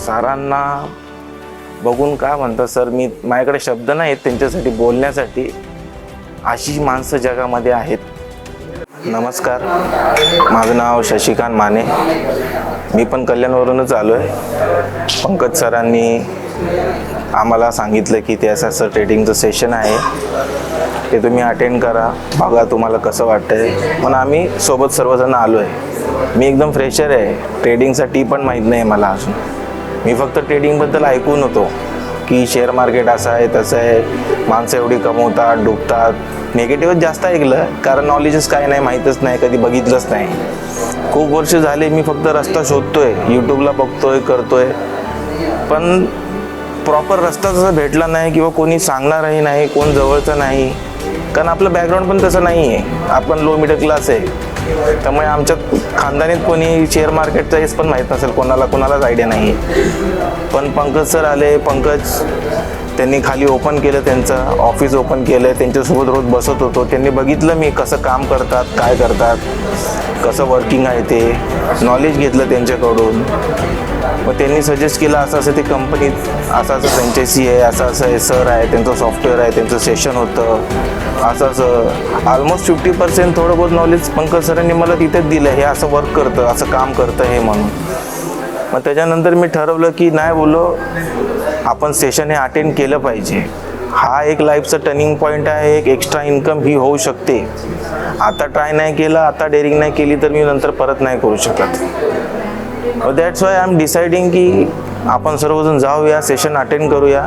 सरांना बघून काय म्हणतात सर, माझ्याकडे शब्द नाही आहेत त्यांच्यासाठी बोलण्यासाठी. अशी माणसं जगामध्ये आहेत. नमस्कार, माझं नाव शशिकांत माने. मी पण कल्याणवरूनच आलो आहे. पंकज सरांनी आम्हाला सांगितलं की ते असं ट्रेडिंगचं सेशन आहे, ते तुम्ही अटेंड करा, बघा तुम्हाला कसं वाटतंय. पण आम्ही सोबत सर्वजण आलो आहे. मी एकदम फ्रेशर आहे, ट्रेडिंगसाठी पण माहीत नाही मला अजून. मी फक्त ट्रेडिंगबद्दल ऐकून होतो की शेअर मार्केट असं आहे तसं आहे, माणसं एवढी कमवतात डुबतात. निगेटिव्हच जास्त ऐकलं, कारण नॉलेजच काय नाही, माहीतच नाही, कधी बघितलंच नाही. खूप वर्ष झाले मी फक्त रस्ता शोधतोय, यूट्यूबला बघतोय, करतोय, पण प्रॉपर रस्ता तसा भेटला नाही किंवा कोणी सांगणारही नाही, कोण जवळचं नाही. कारण आपलं बॅकग्राऊंड पण तसं नाही आहे, आपण लो मिडल क्लास आहे. त्यामुळे आमच्या खानदानीत कोणी शेअर मार्केटचं हेच पण माहीत नसेल, कोणालाच आयडिया नाही आहे. पण पंकज सर आले. त्यांनी खाली ओपन केलं, त्यांचं ऑफिस ओपन केलं. त्यांच्यासोबत रोज बसत होतो. त्यांनी बघितलं मी कसं काम करतात, काय करतात, कसं वर्किंग आहे, ते नॉलेज घेतलं त्यांच्याकडून. मग त्यांनी सजेस्ट केलं असं असं ते कंपनीत असं फ्रँचायसी आहे, असं आहे, सर आहे, त्यांचं सॉफ्टवेअर आहे, त्यांचं सेशन होतं, असं ऑलमोस्ट 50% थोडं बहुत नॉलेज पंकज सरांनी मला तिथेच दिलं. हे असं वर्क करतं, असं काम करतं हे म्हणून. मग त्याच्यानंतर मी ठरवलं की नाही, बोललो आपण सेशन हे अटेंड केलं पाहिजे. हा एक लाईफचा टर्निंग पॉईंट आहे, एक एक्स्ट्रा इन्कम ही होऊ शकते. आता ट्राय नाही केलं, आता डेअरिंग नाही केली तर मी नंतर परत नाही करू शकत. That's why I am deciding की आपण सर्वजण जाऊया, सेशन अटेंड करूया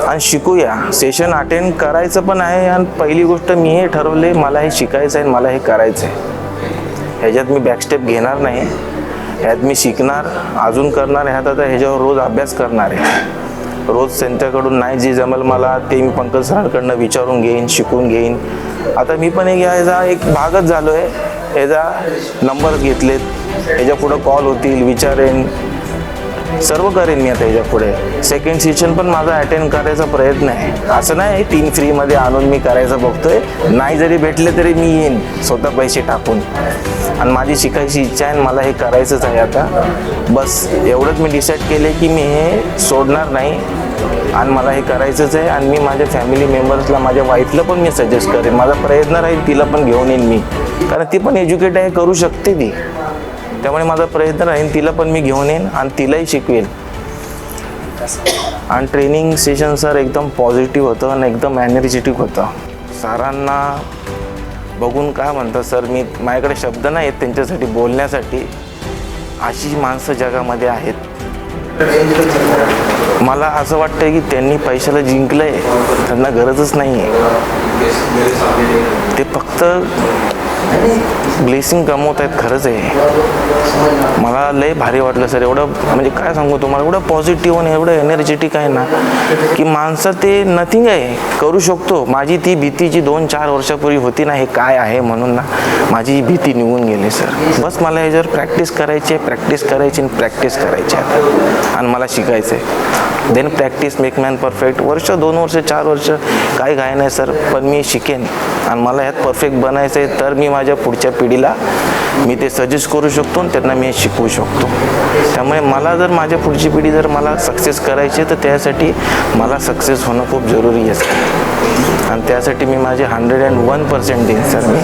आणि शिकूया. सेशन अटेंड करायचं पण आहे. आणि पहिली गोष्ट मी हे ठरवले, मला हे शिकायचं आहे, मला हे करायचं आहे. ह्याच्यात मी बॅकस्टेप घेणार नाही, ह्यात मी शिकणार, अजून करणार. ह्यात आता ह्याच्यावर रोज अभ्यास करणार आहे. रोज त्यांच्याकडून नाही जे जमेल मला ते मी पंकज सरांकडनं विचारून घेईन, शिकून घेईन. आता मी पण याचा एक भागच झालो आहे. ह्याचा नंबर्स घेतलेत, ह्याच्या पुढं कॉल होतील, विचारेन, सर्व करेन मी. आता ह्याच्या पुढे सेकंड सेशन पण माझा अटेंड करायचा प्रयत्न आहे. असं नाही 3 फ्रीमध्ये आणून मी करायचं बघतोय. नाही जरी भेटले तरी मी येईन स्वतः पैसे टाकून. आणि माझी शिकायची इच्छा आहे, मला हे करायचंच आहे. आता बस एवढंच मी डिसाईड केले की मी हे सोडणार नाही आणि मला हे करायचंच आहे. आणि मी माझ्या फॅमिली मेंबर्सला, माझ्या वाईफला पण मी सजेस्ट करेन. माझा प्रयत्न राहील तिला पण घेऊन येईन मी, कारण ती पण एज्युकेट आहे, करू शकते ती. त्यामुळे माझा प्रयत्न राहील तिला पण मी घेऊन येईन आणि तिलाही शिकवेल. आणि ट्रेनिंग सेशन सर एकदम पॉझिटिव्ह होतं आणि एकदम एनर्जेटिक होतं. सरांना बघून काय म्हणतात सर, माझ्याकडे शब्द नाही आहेत त्यांच्यासाठी बोलण्यासाठी. अशी माणसं जगामध्ये आहेत. मला असं वाटतं की त्यांनी पैशाला जिंकलं आहे, त्यांना गरजच नाही आहे. ते फक्त ब्लेसिंग कमवत आहेत. खरंच आहे, मला लय भारी वाटलं सर. एवढं म्हणजे काय सांगू तुम्हाला, एवढं पॉझिटिव्ह आणि एवढं एनर्जेटिक आहे ना की माणसं ते नथिंग आहे, करू शकतो. माझी ती भीती जी 2-4 वर्षापूर्वी होती ना, हे काय आहे म्हणून ना, माझी भीती निघून गेली सर. बस मला ह्याच्यावर प्रॅक्टिस करायची आहे आणि मला शिकायचं आहे. Then practice make man perfect. 1, 2 वर्ष, 4 वर्ष काही घाय नाही सर, पण मी शिकेन आणि मला ह्यात परफेक्ट बनायचं आहे. तर मी माझ्या पुढच्या पिढीला मी ते सजेस्ट करू शकतो आणि त्यांना मी शिकवू शकतो. त्यामुळे मला जर माझ्या पुढची पिढी जर मला सक्सेस करायची तर त्यासाठी मला सक्सेस होणं खूप जरुरी आहे. आणि त्यासाठी मी माझे 101% देईन सर मी.